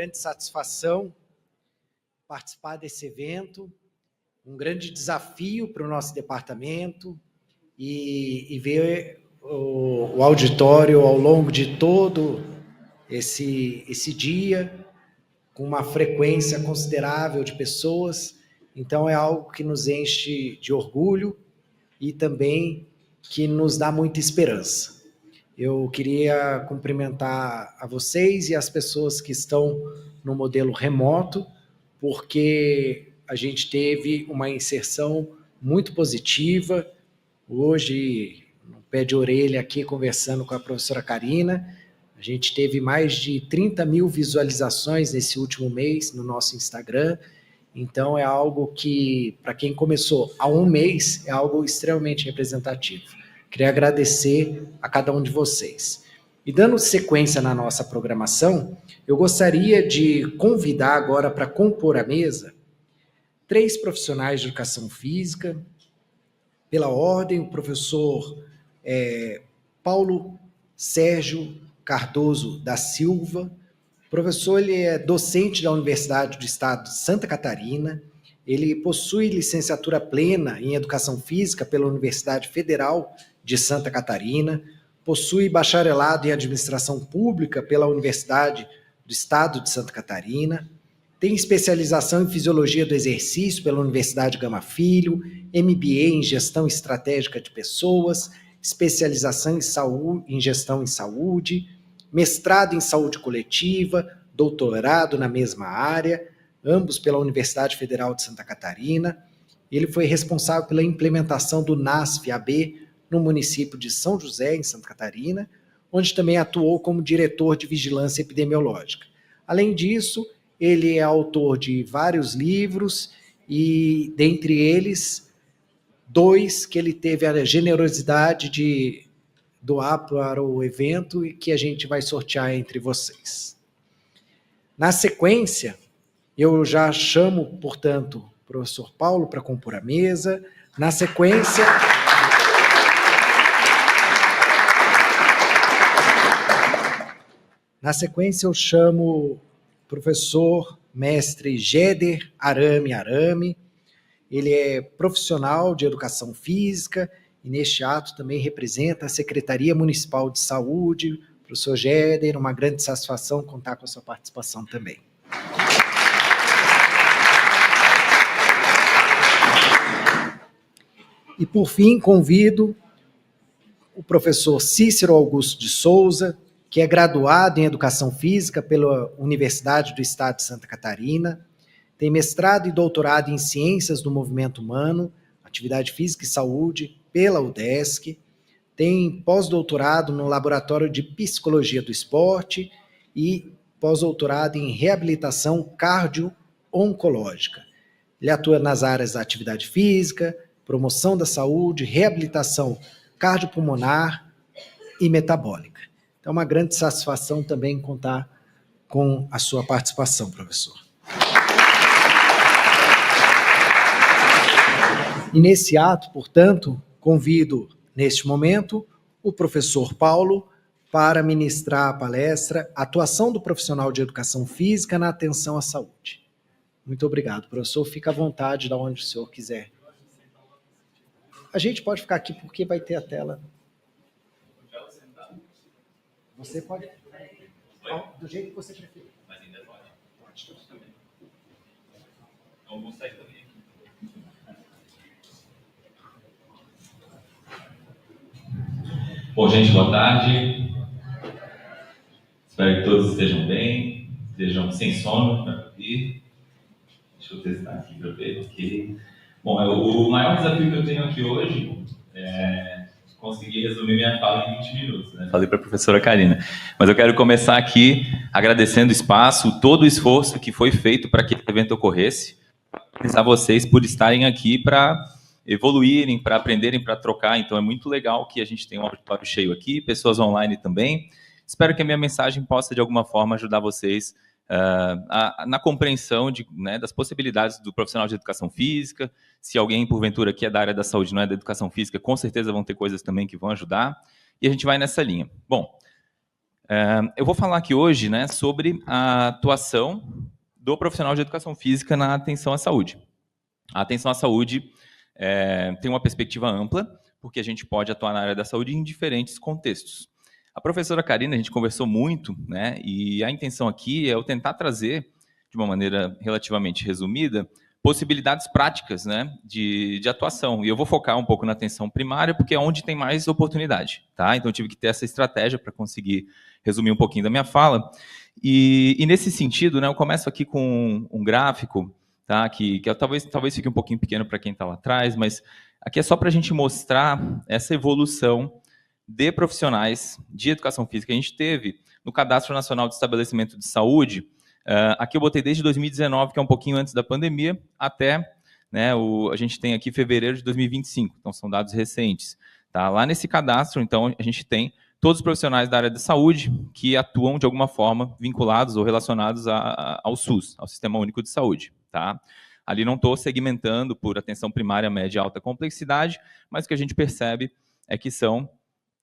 grande satisfação participar desse evento, um grande desafio para o nosso departamento e ver o auditório ao longo de todo esse dia, com uma frequência considerável de pessoas. Então, é algo que nos enche de orgulho e também que nos dá muita esperança. Eu queria cumprimentar a vocês e as pessoas que estão no modelo remoto, porque a gente teve uma inserção muito positiva. Hoje, no pé de orelha aqui, conversando com a professora Karina, a gente teve mais de 30 mil visualizações nesse último mês no nosso Instagram. Então, é algo que, para quem começou há um mês, é algo extremamente representativo. Queria agradecer a cada um de vocês. E dando sequência na nossa programação, eu gostaria de convidar agora para compor a mesa 3 profissionais de educação física. Pela ordem, o professor Paulo Sérgio Cardoso da Silva. O professor ele é docente da Universidade do Estado de Santa Catarina. Ele possui licenciatura plena em Educação Física pela Universidade Federal de Santa Catarina, possui bacharelado em Administração Pública pela Universidade do Estado de Santa Catarina, tem especialização em Fisiologia do Exercício pela Universidade Gama Filho, MBA em Gestão Estratégica de Pessoas, especialização em Gestão em Saúde, mestrado em Saúde Coletiva, doutorado na mesma área, ambos pela Universidade Federal de Santa Catarina. Ele foi responsável pela implementação do NASF-AB no município de São José, em Santa Catarina, onde também atuou como diretor de vigilância epidemiológica. Além disso, ele é autor de vários livros e, dentre eles, 2 que ele teve a generosidade de doar para o evento e que a gente vai sortear entre vocês. Na sequência, eu já chamo, portanto, o professor Paulo para compor a mesa. Na sequência... eu chamo o professor mestre Géder Arame. Ele é profissional de educação física e neste ato também representa a Secretaria Municipal de Saúde. Professor Géder, uma grande satisfação contar com a sua participação também. E, por fim, convido o professor Cícero Augusto de Souza, que é graduado em Educação Física pela Universidade do Estado de Santa Catarina, tem mestrado e doutorado em Ciências do Movimento Humano, Atividade Física e Saúde pela UDESC, tem pós-doutorado no Laboratório de Psicologia do Esporte e pós-doutorado em Reabilitação Cardio-Oncológica. Ele atua nas áreas da atividade física, promoção da saúde, reabilitação cardiopulmonar e metabólica. Então, é uma grande satisfação também contar com a sua participação, professor. E nesse ato, portanto, convido, neste momento, o professor Paulo para ministrar a palestra Atuação do Profissional de Educação Física na Atenção à Saúde. Muito obrigado, professor. Fica à vontade de onde o senhor quiser. A gente pode ficar aqui porque vai ter a tela. Você pode... Do jeito que você preferir. Mas ainda pode. Pode também. Então, vou sair também aqui. Bom, gente, boa tarde. Espero que todos estejam bem, estejam sem sono para dormir. Deixa eu testar aqui para ver. Ok. Bom, o maior desafio que eu tenho aqui hoje é conseguir resumir minha fala em 20 minutos, né? Falei para a professora Karina. Mas eu quero começar aqui agradecendo o espaço, todo o esforço que foi feito para que esse evento ocorresse. Parabenizar vocês por estarem aqui para evoluírem, para aprenderem, para trocar. Então, é muito legal que a gente tenha um auditório cheio aqui, pessoas online também. Espero que a minha mensagem possa, de alguma forma, ajudar vocês na compreensão das possibilidades do profissional de educação física. Se alguém, porventura, que é da área da saúde, não é da educação física, com certeza vão ter coisas também que vão ajudar. E a gente vai nessa linha. Bom, Eu vou falar aqui hoje, né, sobre a atuação do profissional de educação física na atenção à saúde. A atenção à saúde tem uma perspectiva ampla, porque a gente pode atuar na área da saúde em diferentes contextos. A professora Karina, a gente conversou muito, né, e a intenção aqui é eu tentar trazer, de uma maneira relativamente resumida, possibilidades práticas, né, de atuação. E eu vou focar um pouco na atenção primária, porque é onde tem mais oportunidade, tá? Então eu tive que ter essa estratégia para conseguir resumir um pouquinho da minha fala. E nesse sentido, né, eu começo aqui com um gráfico, tá? Que talvez fique um pouquinho pequeno para quem está lá atrás, mas aqui é só para a gente mostrar essa evolução de profissionais de educação física que a gente teve no Cadastro Nacional de Estabelecimento de Saúde. Aqui eu botei desde 2019, que é um pouquinho antes da pandemia, até, né, a gente tem aqui fevereiro de 2025, então são dados recentes. Tá? Lá nesse cadastro, então, a gente tem todos os profissionais da área de saúde que atuam de alguma forma vinculados ou relacionados ao SUS, ao Sistema Único de Saúde. Tá? Ali não estou segmentando por atenção primária, média e alta complexidade, mas o que a gente percebe é que são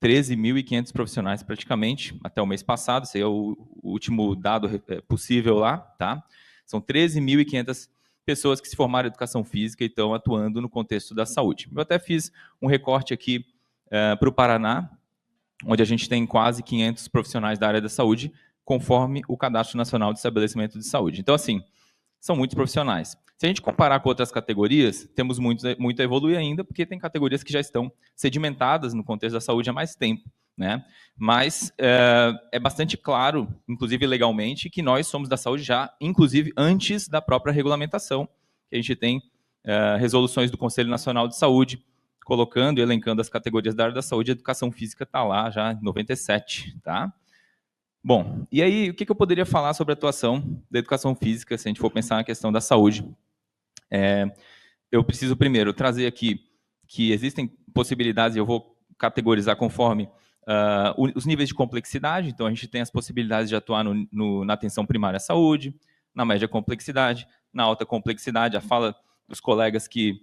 13.500 profissionais praticamente, até o mês passado, esse é o último dado possível lá, tá? São 13.500 pessoas que se formaram em educação física e estão atuando no contexto da saúde. Eu até fiz um recorte aqui para o Paraná, onde a gente tem quase 500 profissionais da área da saúde, conforme o Cadastro Nacional de Estabelecimento de Saúde. Então, assim, são muitos profissionais. Se a gente comparar com outras categorias, temos muito a evoluir ainda, porque tem categorias que já estão sedimentadas no contexto da saúde há mais tempo, né? Mas é bastante claro, inclusive legalmente, que nós somos da saúde já, inclusive antes da própria regulamentação, que a gente tem resoluções do Conselho Nacional de Saúde, colocando e elencando as categorias da área da saúde. A educação física está lá já em 97, tá? Bom, e aí, o que eu poderia falar sobre a atuação da educação física, se a gente for pensar na questão da saúde? Eu preciso, primeiro, trazer aqui que existem possibilidades, e eu vou categorizar conforme os níveis de complexidade. Então, a gente tem as possibilidades de atuar na atenção primária à saúde, na média complexidade, na alta complexidade. A fala dos colegas que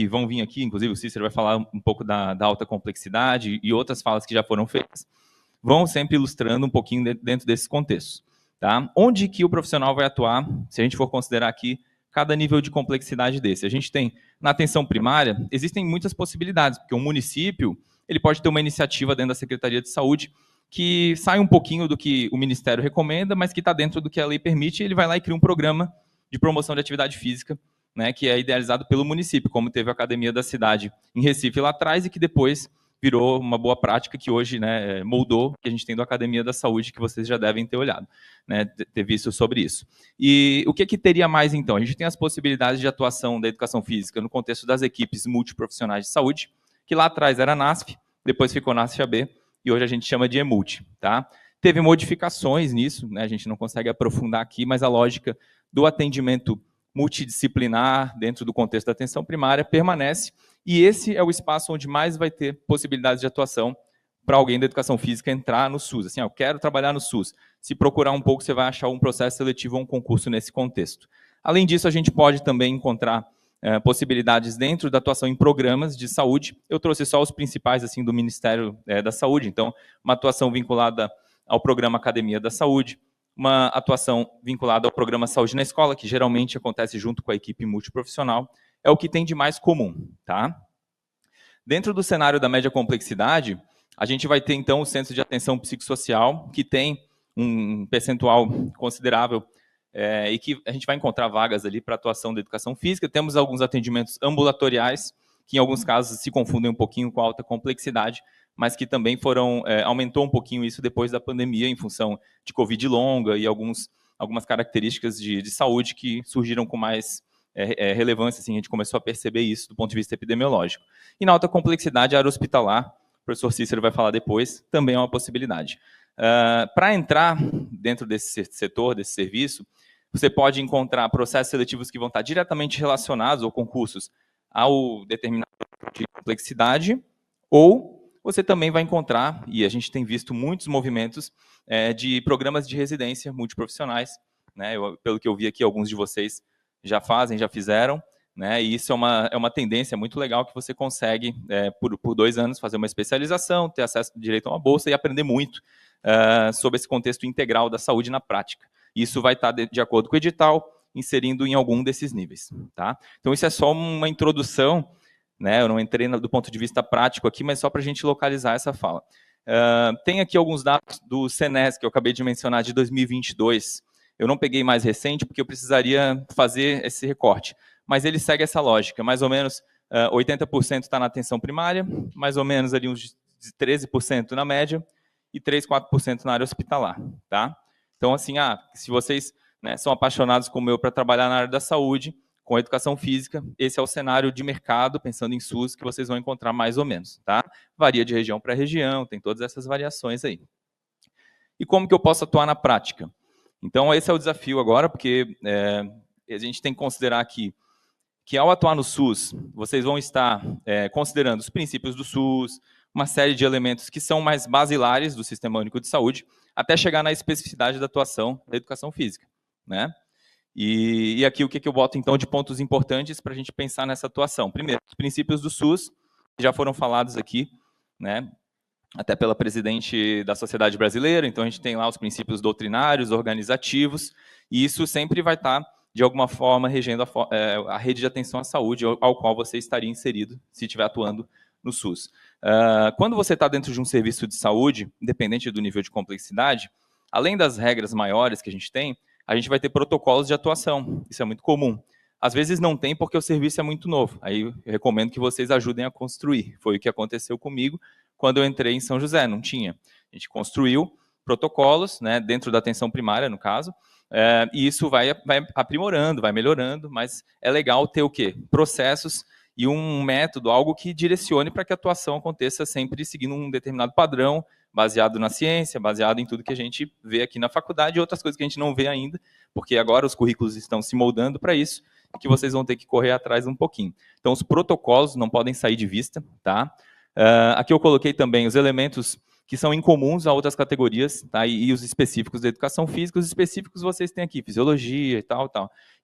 vão vir aqui, inclusive o Cícero vai falar um pouco da alta complexidade e outras falas que já foram feitas, vão sempre ilustrando um pouquinho dentro desses contextos. Tá? Onde que o profissional vai atuar, se a gente for considerar aqui cada nível de complexidade desse? A gente tem, na atenção primária, existem muitas possibilidades, porque um município ele pode ter uma iniciativa dentro da Secretaria de Saúde que sai um pouquinho do que o Ministério recomenda, mas que está dentro do que a lei permite, e ele vai lá e cria um programa de promoção de atividade física, né, que é idealizado pelo município, como teve a Academia da Cidade em Recife lá atrás, e que depois virou uma boa prática que hoje, né, moldou, que a gente tem do Academia da Saúde, que vocês já devem ter olhado, né, ter visto sobre isso. E o que teria mais, então? A gente tem as possibilidades de atuação da educação física no contexto das equipes multiprofissionais de saúde, que lá atrás era a NASF, depois ficou NASF-AB, e hoje a gente chama de EMULT. Tá? Teve modificações nisso, né, a gente não consegue aprofundar aqui, mas a lógica do atendimento multidisciplinar dentro do contexto da atenção primária permanece, e esse é o espaço onde mais vai ter possibilidades de atuação para alguém da educação física entrar no SUS. Assim, eu quero trabalhar no SUS. Se procurar um pouco, você vai achar um processo seletivo ou um concurso nesse contexto. Além disso, a gente pode também encontrar possibilidades dentro da atuação em programas de saúde. Eu trouxe só os principais assim, do Ministério da Saúde. Então, uma atuação vinculada ao programa Academia da Saúde, uma atuação vinculada ao programa Saúde na Escola, que geralmente acontece junto com a equipe multiprofissional, é o que tem de mais comum. Tá? Dentro do cenário da média complexidade, a gente vai ter, então, o Centro de Atenção Psicossocial, que tem um percentual considerável e que a gente vai encontrar vagas ali para atuação da educação física. Temos alguns atendimentos ambulatoriais, que em alguns casos se confundem um pouquinho com a alta complexidade, mas que também aumentou um pouquinho isso depois da pandemia, em função de Covid longa e algumas características de saúde que surgiram com mais relevância, assim, a gente começou a perceber isso do ponto de vista epidemiológico. E na alta complexidade, a área hospitalar, o professor Cícero vai falar depois, também é uma possibilidade. Para entrar dentro desse setor, desse serviço, você pode encontrar processos seletivos que vão estar diretamente relacionados, ou concursos, ao determinado tipo de complexidade, ou você também vai encontrar, e a gente tem visto muitos movimentos de programas de residência multiprofissionais, né? Pelo que eu vi aqui, alguns de vocês já fazem, já fizeram, né? E isso é uma tendência muito legal que você consegue, por 2 anos, fazer uma especialização, ter acesso direito a uma bolsa e aprender muito sobre esse contexto integral da saúde na prática. Isso vai estar de acordo com o edital, inserindo em algum desses níveis. Tá? Então, isso é só uma introdução, né? Eu não entrei do ponto de vista prático aqui, mas só para a gente localizar essa fala. Tem aqui alguns dados do Senes, que eu acabei de mencionar, de 2022. Eu não peguei mais recente, porque eu precisaria fazer esse recorte. Mas ele segue essa lógica. Mais ou menos 80% está na atenção primária, mais ou menos ali uns 13% na média, e 3, 4% na área hospitalar. Tá? Então, assim, se vocês, né, são apaixonados como eu para trabalhar na área da saúde, com educação física, esse é o cenário de mercado, pensando em SUS, que vocês vão encontrar mais ou menos. Tá? Varia de região para região, tem todas essas variações aí. E como que eu posso atuar na prática? Então, esse é o desafio agora, porque a gente tem que considerar aqui que, ao atuar no SUS, vocês vão estar considerando os princípios do SUS, uma série de elementos que são mais basilares do Sistema Único de Saúde, até chegar na especificidade da atuação da educação física. Né? E aqui o que eu boto, então, de pontos importantes para a gente pensar nessa atuação? Primeiro, os princípios do SUS, que já foram falados aqui, né? Até pela presidente da Sociedade Brasileira, então a gente tem lá os princípios doutrinários, organizativos, e isso sempre vai estar, de alguma forma, regendo a rede de atenção à saúde, ao qual você estaria inserido, se estiver atuando no SUS. Quando você está dentro de um serviço de saúde, independente do nível de complexidade, além das regras maiores que a gente vai ter protocolos de atuação, isso é muito comum. Às vezes não tem porque o serviço é muito novo, aí eu recomendo que vocês ajudem a construir, foi o que aconteceu comigo, quando eu entrei em São José, não tinha. A gente construiu protocolos, né, dentro da atenção primária, no caso, e isso vai aprimorando, vai melhorando, mas é legal ter o quê? Processos e um método, algo que direcione para que a atuação aconteça sempre seguindo um determinado padrão, baseado na ciência, baseado em tudo que a gente vê aqui na faculdade e outras coisas que a gente não vê ainda, porque agora os currículos estão se moldando para isso, e que vocês vão ter que correr atrás um pouquinho. Então, os protocolos não podem sair de vista, tá? Aqui eu coloquei também os elementos que são incomuns a outras categorias, tá? E os específicos da educação física, os específicos vocês têm aqui, fisiologia e tal.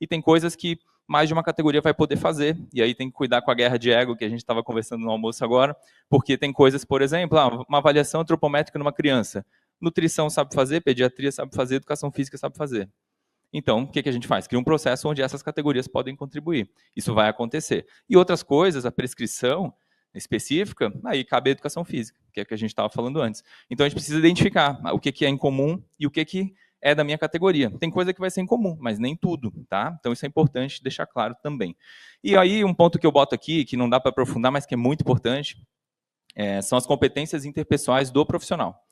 E tem coisas que mais de uma categoria vai poder fazer, e aí tem que cuidar com a guerra de ego, que a gente estava conversando no almoço agora, porque tem coisas, por exemplo, uma avaliação antropométrica numa criança. Nutrição sabe fazer, pediatria sabe fazer, educação física sabe fazer. Então, o que a gente faz? Cria um processo onde essas categorias podem contribuir. Isso vai acontecer. E outras coisas, a prescrição específica, aí cabe a educação física, que é o que a gente estava falando antes. Então, a gente precisa identificar o que é em comum e o que é da minha categoria. Tem coisa que vai ser em comum, mas nem tudo, tá? Então, isso é importante deixar claro também. E aí, um ponto que eu boto aqui, que não dá para aprofundar, mas que é muito importante, são as competências interpessoais do profissional.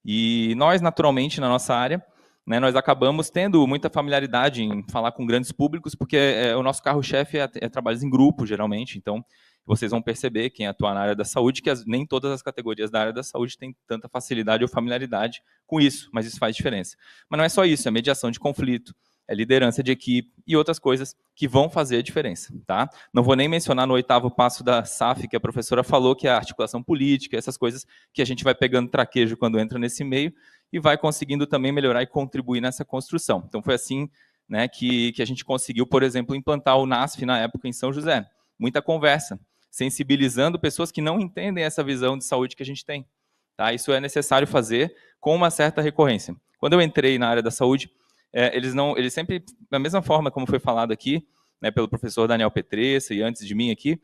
E nós, naturalmente, na nossa área, né, nós acabamos tendo muita familiaridade em falar com grandes públicos, porque o nosso carro-chefe é trabalhos em grupo, geralmente. Então, vocês vão perceber, quem atua na área da saúde, que nem todas as categorias da área da saúde têm tanta facilidade ou familiaridade com isso, mas isso faz diferença. Mas não é só isso, é mediação de conflito, é liderança de equipe e outras coisas que vão fazer a diferença. Tá? Não vou nem mencionar no 8º passo da SAF, que a professora falou, que é a articulação política, essas coisas que a gente vai pegando traquejo quando entra nesse meio e vai conseguindo também melhorar e contribuir nessa construção. Então, foi assim, né, que a gente conseguiu, por exemplo, implantar o NASF na época em São José. Muita conversa, sensibilizando pessoas que não entendem essa visão de saúde que a gente tem. Tá? Isso é necessário fazer com uma certa recorrência. Quando eu entrei na área da saúde, eles sempre, da mesma forma como foi falado aqui, né, pelo professor Daniel Petressa e antes de mim aqui,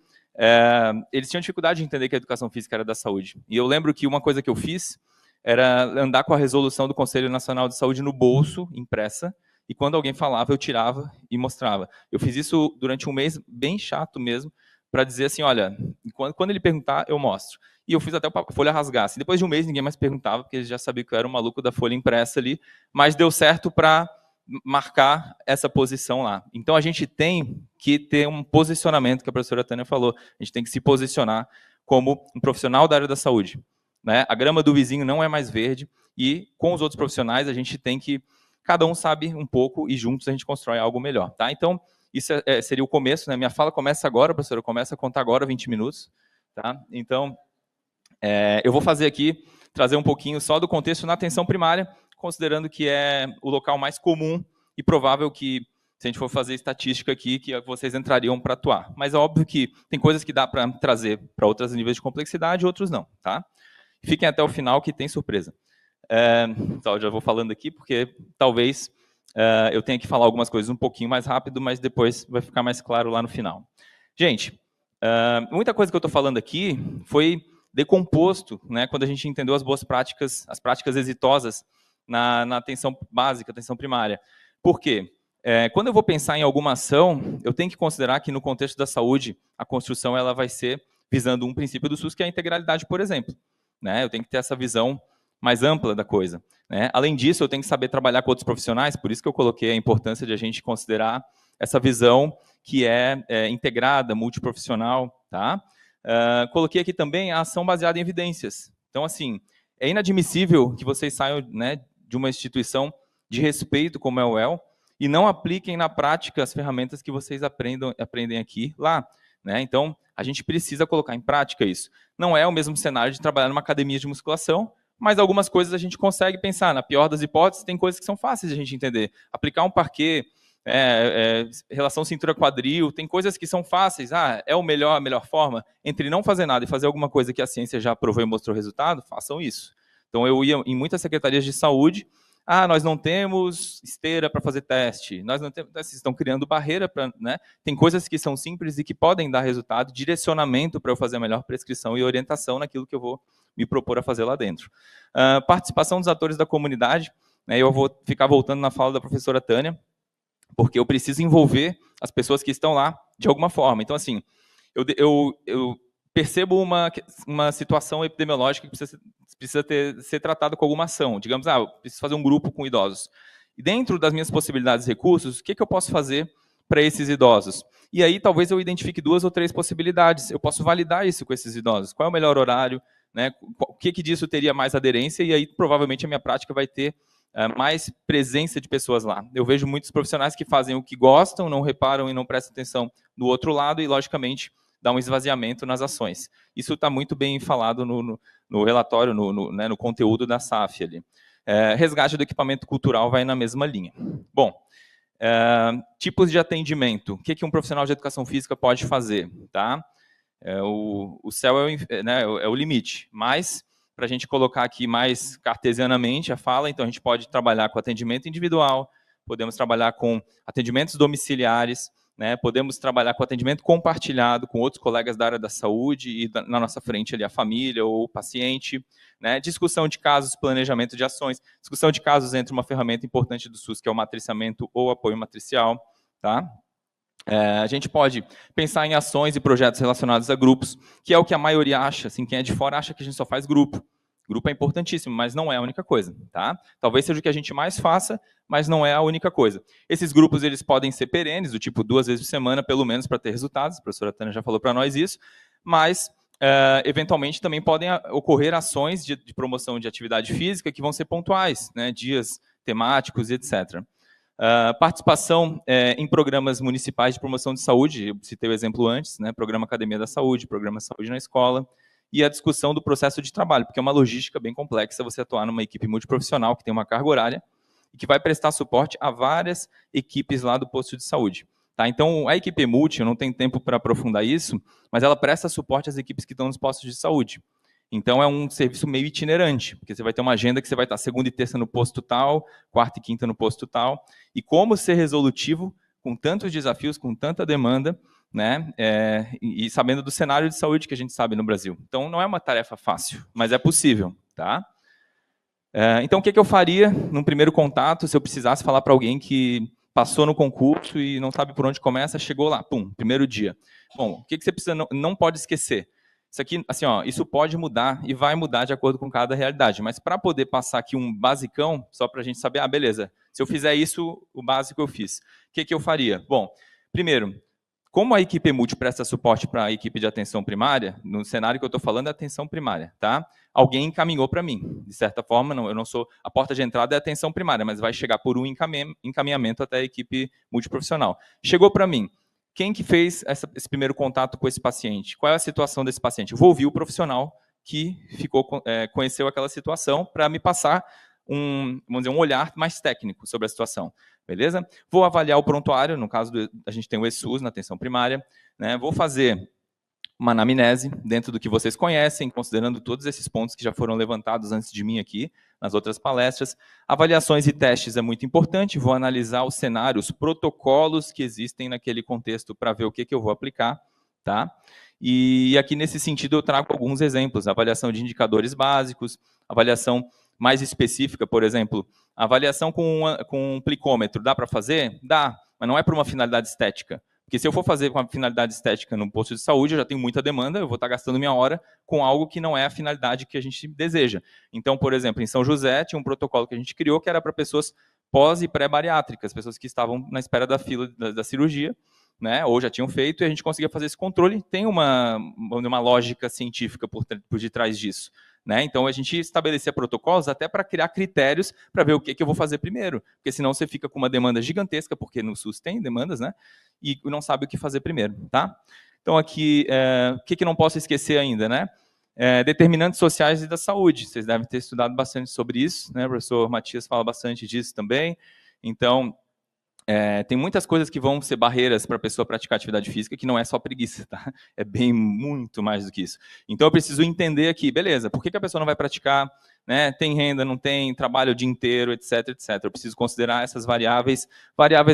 eles tinham dificuldade de entender que a educação física era da saúde. E eu lembro que uma coisa que eu fiz era andar com a resolução do Conselho Nacional de Saúde no bolso, impressa, e quando alguém falava, eu tirava e mostrava. Eu fiz isso durante um mês, bem chato mesmo, para dizer assim, olha, quando ele perguntar, eu mostro. E eu fiz até a folha rasgasse. Depois de um mês, ninguém mais perguntava, porque eles já sabiam que eu era o maluco da folha impressa ali, mas deu certo para marcar essa posição lá. Então, a gente tem que ter um posicionamento, que a professora Tânia falou, a gente tem que se posicionar como um profissional da área da saúde. Né? A grama do vizinho não é mais verde, e com os outros profissionais, a gente tem que, cada um sabe um pouco, e juntos a gente constrói algo melhor. Tá? Então, isso seria o começo, né? Minha fala começa agora, professora, começa a contar agora 20 minutos. Tá? Então, eu vou fazer aqui, trazer um pouquinho só do contexto na atenção primária, considerando que é o local mais comum e provável que se a gente for fazer estatística aqui, que vocês entrariam para atuar. Mas é óbvio que tem coisas que dá para trazer para outros níveis de complexidade e outros não. Tá? Fiquem até o final que tem surpresa. Então, já vou falando aqui, porque talvez eu tenha que falar algumas coisas um pouquinho mais rápido, mas depois vai ficar mais claro lá no final. Gente, muita coisa que eu estou falando aqui foi decomposto, né, quando a gente entendeu as boas práticas, as práticas exitosas na atenção básica, atenção primária. Por quê? Quando eu vou pensar em alguma ação, eu tenho que considerar que no contexto da saúde, a construção ela vai ser visando um princípio do SUS, que é a integralidade, por exemplo. Né? Eu tenho que ter essa visão mais ampla da coisa. Né? Além disso, eu tenho que saber trabalhar com outros profissionais, por isso que eu coloquei a importância de a gente considerar essa visão que é integrada, multiprofissional. Tá? Coloquei aqui também a ação baseada em evidências. Então, assim, é inadmissível que vocês saiam, né, de uma instituição de respeito como é o UEL e não apliquem na prática as ferramentas que vocês aprendem aqui lá. Né? Então, a gente precisa colocar em prática isso. Não é o mesmo cenário de trabalhar numa academia de musculação, mas algumas coisas a gente consegue pensar. Na pior das hipóteses, tem coisas que são fáceis de a gente entender. Aplicar um parquet, relação cintura-quadril, tem coisas que são fáceis. É a melhor forma? Entre não fazer nada e fazer alguma coisa que a ciência já provou e mostrou resultado, façam isso. Então, eu ia em muitas secretarias de saúde, nós não temos esteira para fazer teste, nós não temos, vocês estão criando barreira para, né? Tem coisas que são simples e que podem dar resultado, direcionamento para eu fazer a melhor prescrição e orientação naquilo que eu vou me propor a fazer lá dentro. Participação dos atores da comunidade, né? Eu vou ficar voltando na fala da professora Tânia, porque eu preciso envolver as pessoas que estão lá de alguma forma. Então, assim, eu percebo uma situação epidemiológica que precisa ser tratada com alguma ação. Digamos, eu preciso fazer um grupo com idosos. E dentro das minhas possibilidades e recursos, o que eu posso fazer para esses idosos? E aí, talvez eu identifique 2 ou 3 possibilidades. Eu posso validar isso com esses idosos. Qual é o melhor horário? Né? O que disso teria mais aderência? E aí, provavelmente, a minha prática vai ter mais presença de pessoas lá. Eu vejo muitos profissionais que fazem o que gostam, não reparam e não prestam atenção do outro lado e, logicamente, dá um esvaziamento nas ações. Isso está muito bem falado no relatório, no conteúdo da SAF ali. Resgate do equipamento cultural vai na mesma linha. Bom, tipos de atendimento. O que um profissional de educação física pode fazer? Tá? O céu é o limite, mas para a gente colocar aqui mais cartesianamente a fala, então a gente pode trabalhar com atendimento individual, podemos trabalhar com atendimentos domiciliares, né, podemos trabalhar com atendimento compartilhado com outros colegas da área da saúde e na nossa frente ali a família ou o paciente, né, discussão de casos, planejamento de ações, discussão de casos entre uma ferramenta importante do SUS, que é o matriciamento ou apoio matricial. Tá? A gente pode pensar em ações e projetos relacionados a grupos, que é o que a maioria acha, assim, quem é de fora acha que a gente só faz grupo. Grupo é importantíssimo, mas não é a única coisa. Tá? Talvez seja o que a gente mais faça, mas não é a única coisa. Esses grupos eles podem ser perenes, do tipo 2 vezes por semana, pelo menos, para ter resultados. A professora Tânia já falou para nós isso, mas, eventualmente, também podem ocorrer ações de promoção de atividade física que vão ser pontuais, né? Dias temáticos, etc. Participação em programas municipais de promoção de saúde, eu citei o exemplo antes, né? Programa Academia da Saúde, Programa Saúde na Escola, e a discussão do processo de trabalho, porque é uma logística bem complexa você atuar numa equipe multiprofissional que tem uma carga horária e que vai prestar suporte a várias equipes lá do posto de saúde. Tá? Então, a equipe multi, eu não tenho tempo para aprofundar isso, mas ela presta suporte às equipes que estão nos postos de saúde. Então, é um serviço meio itinerante, porque você vai ter uma agenda que você vai estar segunda e terça no posto tal, quarta e quinta no posto tal, e como ser resolutivo com tantos desafios, com tanta demanda, né, e sabendo do cenário de saúde que a gente sabe no Brasil. Então, não é uma tarefa fácil, mas é possível. Tá? Então, o que eu faria num primeiro contato, se eu precisasse falar para alguém que passou no concurso e não sabe por onde começa, chegou lá, pum, primeiro dia. Bom, o que você precisa, não pode esquecer? Isso aqui, assim, isso pode mudar e vai mudar de acordo com cada realidade, mas para poder passar aqui um basicão, só para a gente saber, beleza, se eu fizer isso, o básico eu fiz. O que eu faria? Bom, primeiro, como a equipe multi presta suporte para a equipe de atenção primária, no cenário que eu estou falando é atenção primária, tá? Alguém encaminhou para mim, de certa forma, eu não sou, a porta de entrada é atenção primária, mas vai chegar por um encaminhamento até a equipe multiprofissional. Chegou para mim, quem que fez esse primeiro contato com esse paciente? Qual é a situação desse paciente? Eu vou ouvir o profissional que conheceu aquela situação para me passar vamos dizer, um olhar mais técnico sobre a situação. beleza? Vou avaliar o prontuário, no caso, a gente tem o ESUS na atenção primária, né? Vou fazer uma anamnese dentro do que vocês conhecem, considerando todos esses pontos que já foram levantados antes de mim aqui, nas outras palestras. Avaliações e testes é muito importante, vou analisar os cenários, os protocolos que existem naquele contexto para ver o que eu vou aplicar, tá? E aqui, nesse sentido, eu trago alguns exemplos, avaliação de indicadores básicos, avaliação mais específica, por exemplo, avaliação com um plicômetro, dá para fazer? Dá, mas não é para uma finalidade estética. Porque se eu for fazer com a finalidade estética no posto de saúde, eu já tenho muita demanda, eu vou estar gastando minha hora com algo que não é a finalidade que a gente deseja. Então, por exemplo, em São José, tinha um protocolo que a gente criou que era para pessoas pós e pré-bariátricas, pessoas que estavam na espera da fila da cirurgia, né, ou já tinham feito, e a gente conseguia fazer esse controle. Tem uma lógica científica por detrás disso. Né? Então, a gente estabelecia protocolos até para criar critérios para ver o que eu vou fazer primeiro, porque senão você fica com uma demanda gigantesca, porque no SUS tem demandas, né? E não sabe o que fazer primeiro. Tá? Então, aqui, o que não posso esquecer ainda? Né? Determinantes sociais e da saúde. Vocês devem ter estudado bastante sobre isso, né? O professor Matias fala bastante disso também. Então, tem muitas coisas que vão ser barreiras para a pessoa praticar atividade física, que não é só preguiça, tá? É bem muito mais do que isso. Então, eu preciso entender aqui, beleza, por que a pessoa não vai praticar, né? Tem renda, não tem, trabalho o dia inteiro, etc, etc. Eu preciso considerar essas variáveis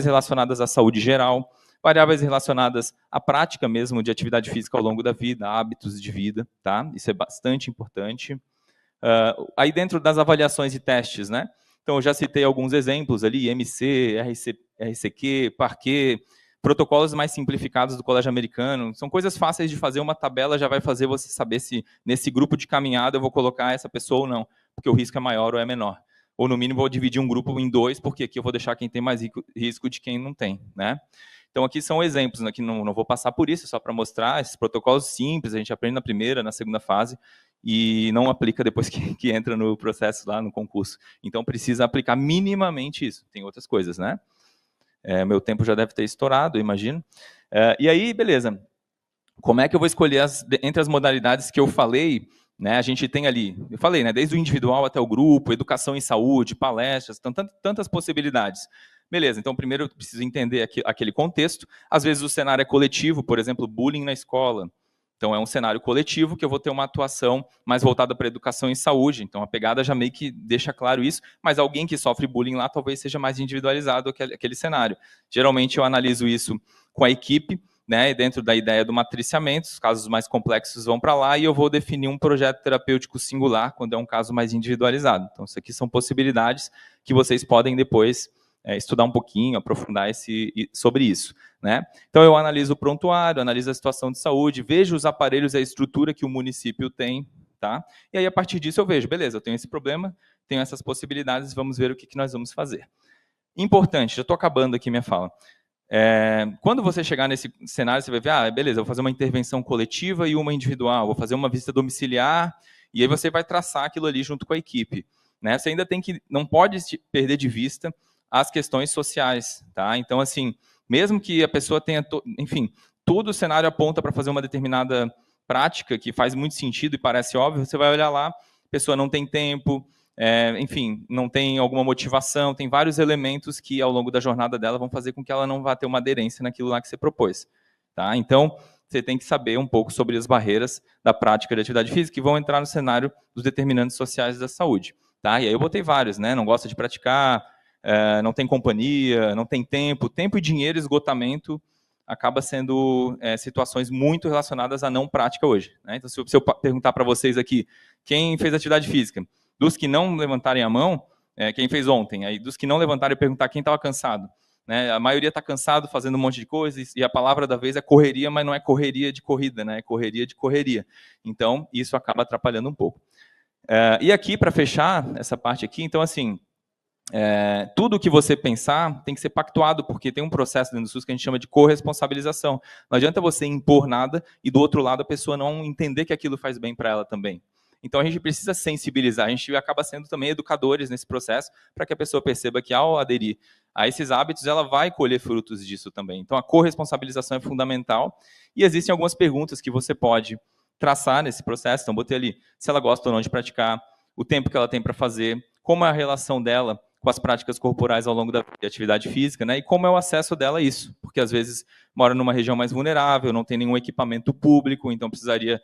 relacionadas à saúde geral, variáveis relacionadas à prática mesmo de atividade física ao longo da vida, hábitos de vida, tá? Isso é bastante importante. Aí dentro das avaliações e testes, né? Então, eu já citei alguns exemplos ali, IMC, RCQ, Parquet, protocolos mais simplificados do colégio americano. São coisas fáceis de fazer, uma tabela já vai fazer você saber se nesse grupo de caminhada eu vou colocar essa pessoa ou não, porque o risco é maior ou é menor. Ou, no mínimo, vou dividir um grupo em dois, porque aqui eu vou deixar quem tem mais risco de quem não tem, né? Então, aqui são exemplos, aqui não vou passar por isso, só para mostrar esses protocolos simples, a gente aprende na primeira, na segunda fase, e não aplica depois que entra no processo lá no concurso. Então, precisa aplicar minimamente isso. Tem outras coisas, né? Meu tempo já deve ter estourado, eu imagino. E aí, beleza. Como é que eu vou escolher entre as modalidades que eu falei, né? A gente tem ali, eu falei, né? Desde o individual até o grupo, educação em saúde, palestras, tantas possibilidades. Beleza, então primeiro eu preciso entender aquele contexto. Às vezes o cenário é coletivo, por exemplo, bullying na escola. Então, é um cenário coletivo que eu vou ter uma atuação mais voltada para a educação em saúde. Então, a pegada já meio que deixa claro isso, mas alguém que sofre bullying lá talvez seja mais individualizado aquele cenário. Geralmente, eu analiso isso com a equipe, né, dentro da ideia do matriciamento. Os casos mais complexos vão para lá e eu vou definir um projeto terapêutico singular quando é um caso mais individualizado. Então, isso aqui são possibilidades que vocês podem depois estudar um pouquinho, aprofundar sobre isso. Né? Então, eu analiso o prontuário, analiso a situação de saúde, vejo os aparelhos e a estrutura que o município tem, tá? E aí, a partir disso, eu vejo, beleza, eu tenho esse problema, tenho essas possibilidades, vamos ver o que nós vamos fazer. Importante, já estou acabando aqui minha fala. Quando você chegar nesse cenário, você vai ver, beleza, eu vou fazer uma intervenção coletiva e uma individual, vou fazer uma visita domiciliar, e aí você vai traçar aquilo ali junto com a equipe. Né? Você ainda não pode perder de vista as questões sociais, tá? Então, assim, mesmo que a pessoa tenha, enfim, todo o cenário aponta para fazer uma determinada prática que faz muito sentido e parece óbvio, você vai olhar lá, a pessoa não tem tempo, enfim, não tem alguma motivação, tem vários elementos que ao longo da jornada dela vão fazer com que ela não vá ter uma aderência naquilo lá que você propôs, tá? Então, você tem que saber um pouco sobre as barreiras da prática de atividade física que vão entrar no cenário dos determinantes sociais da saúde, tá? E aí eu botei vários, né? Não gosta de praticar, não tem companhia, não tem tempo e dinheiro, esgotamento, acaba sendo situações muito relacionadas à não prática hoje. Né? Então, se eu perguntar para vocês aqui, quem fez atividade física? Dos que não levantarem a mão, quem fez ontem? Aí, dos que não levantarem, eu perguntar quem estava cansado. Né? A maioria está cansado, fazendo um monte de coisas, e a palavra da vez é correria, mas não é correria de corrida, né? É correria de correria. Então, isso acaba atrapalhando um pouco. E aqui, para fechar essa parte aqui, então, assim, tudo que você pensar tem que ser pactuado, porque tem um processo dentro do SUS que a gente chama de corresponsabilização. Não adianta você impor nada e, do outro lado, a pessoa não entender que aquilo faz bem para ela também. Então, a gente precisa sensibilizar, a gente acaba sendo também educadores nesse processo, para que a pessoa perceba que, ao aderir a esses hábitos, ela vai colher frutos disso também. Então, a corresponsabilização é fundamental, e existem algumas perguntas que você pode traçar nesse processo. Então, botei ali se ela gosta ou não de praticar, o tempo que ela tem para fazer, como é a relação dela com com as práticas corporais ao longo da atividade física, né? E como é o acesso dela a isso, porque às vezes mora numa região mais vulnerável, não tem nenhum equipamento público, então precisaria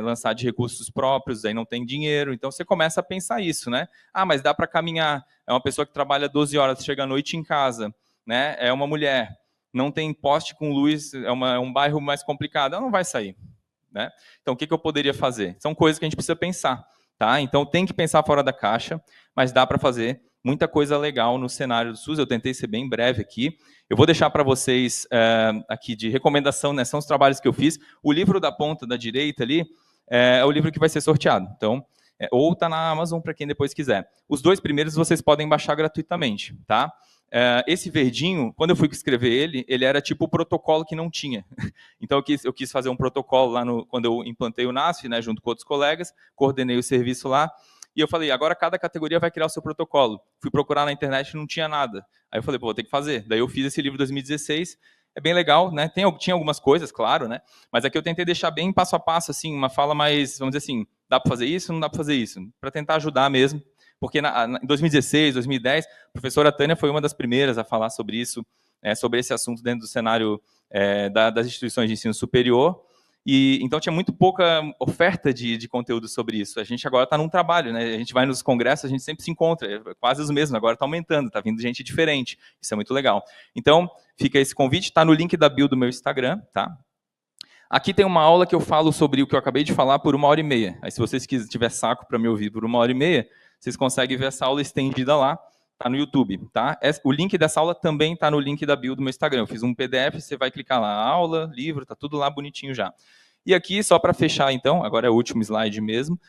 lançar de recursos próprios, aí não tem dinheiro, então você começa a pensar isso, né? Ah, mas dá para caminhar, é uma pessoa que trabalha 12 horas, chega à noite em casa, né? É uma mulher, não tem poste com luz, é um bairro mais complicado, ela não vai sair, né? Então, o que eu poderia fazer? São coisas que a gente precisa pensar, tá? Então, tem que pensar fora da caixa, mas dá para fazer muita coisa legal no cenário do SUS. Eu tentei ser bem breve aqui. Eu vou deixar para vocês aqui de recomendação, né? São os trabalhos que eu fiz. O livro da ponta da direita ali é o livro que vai ser sorteado. Então, ou está na Amazon para quem depois quiser. Os 2 primeiros vocês podem baixar gratuitamente, tá? Esse verdinho, quando eu fui escrever ele era tipo o protocolo que não tinha. Então, eu quis fazer um protocolo lá quando eu implantei o NASF, né, junto com outros colegas, coordenei o serviço lá, e eu falei, agora cada categoria vai criar o seu protocolo. Fui procurar na internet e não tinha nada. Aí eu falei, pô, vou ter que fazer. Daí eu fiz esse livro em 2016, é bem legal, né? Tinha algumas coisas, claro, né? Mas aqui eu tentei deixar bem passo a passo, assim, uma fala mais, vamos dizer assim, dá para fazer isso, não dá para fazer isso, para tentar ajudar mesmo. Porque em 2016, 2010, a professora Tânia foi uma das primeiras a falar sobre isso, sobre esse assunto dentro do cenário das instituições de ensino superior. E então tinha muito pouca oferta de conteúdo sobre isso. A gente agora está num trabalho, né? A gente vai nos congressos, a gente sempre se encontra, quase os mesmos, agora está aumentando, está vindo gente diferente. Isso é muito legal. Então, fica esse convite, está no link da bio do meu Instagram, tá? Aqui tem uma aula que eu falo sobre o que eu acabei de falar por 1h30. Aí, se vocês tiver saco para me ouvir por 1h30, vocês conseguem ver essa aula estendida lá, tá no YouTube, tá? O link dessa aula também tá no link da bio do meu Instagram. Eu fiz um PDF, você vai clicar lá, aula, livro, tá tudo lá bonitinho já. E aqui, só para fechar, então, agora é o último slide mesmo,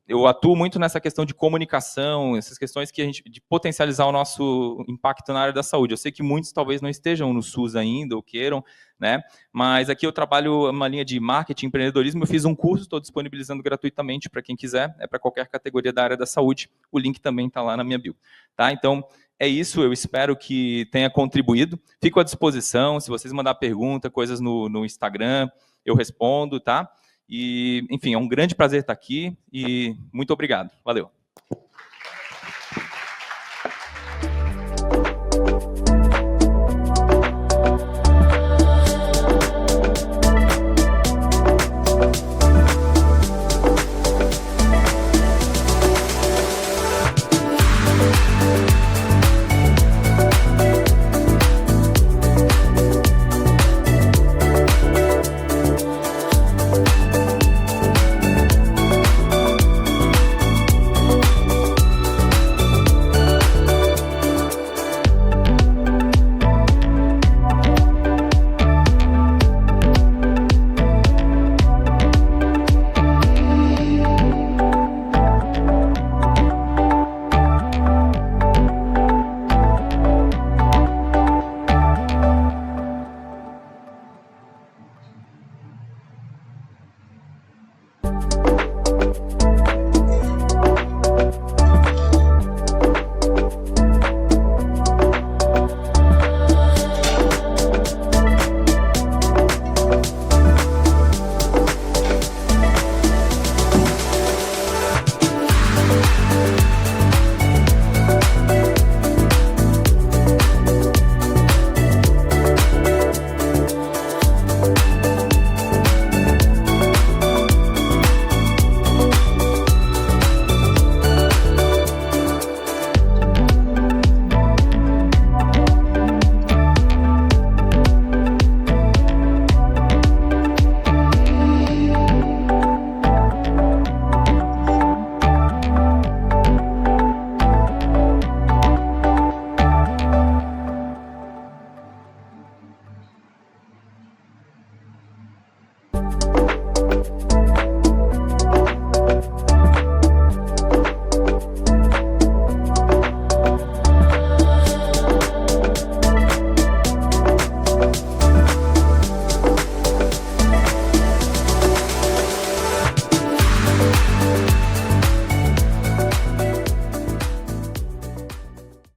eu atuo muito nessa questão de comunicação, essas questões que de potencializar o nosso impacto na área da saúde. Eu sei que muitos talvez não estejam no SUS ainda, ou queiram, né? Mas aqui eu trabalho uma linha de marketing, empreendedorismo, eu fiz um curso, estou disponibilizando gratuitamente para quem quiser, é para qualquer categoria da área da saúde, o link também está lá na minha bio. Tá? Então, é isso, eu espero que tenha contribuído. Fico à disposição, se vocês mandar pergunta, coisas no Instagram, eu respondo, tá? E, enfim, é um grande prazer estar aqui e muito obrigado. Valeu.